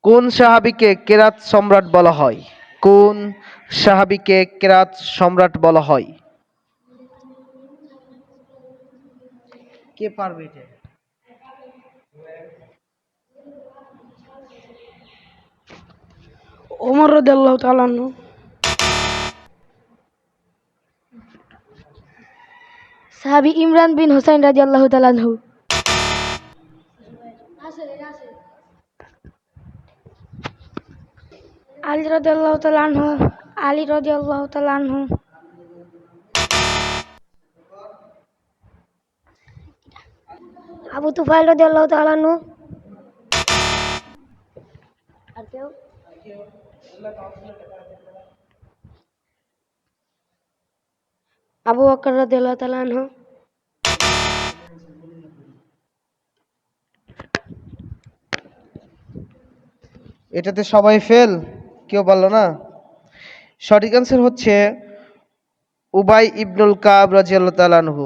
কোন সাহাবীকে কেরাত সম্রাট বলা হয়? কোন সাহাবীকে কেরাত সম্রাট বলা হয়? কে পারবে এটা? ওমর রাদিয়াল্লাহু তাআলা আনহু। সাহাবী ইমরান বিন হুসাইন রাদিয়াল্লাহু তাআলা আনহু। আলী রাদিয়াল্লাহু তাআলা আনহু। আলী রাদিয়াল্লাহু তাআলা আনহু। আবু তুফাইল রাদিয়াল্লাহু তাআলা আনহু। আর কেউ? আবু বকর রাদিয়াল্লাহু তাআলা আনহু। এটাতে সবাই ফেল, কেউ পারলো না। সঠিক অ্যান্সার হচ্ছে উবাই ইবনুল কাব রাদিয়াল্লাহু তাআলা আনহু।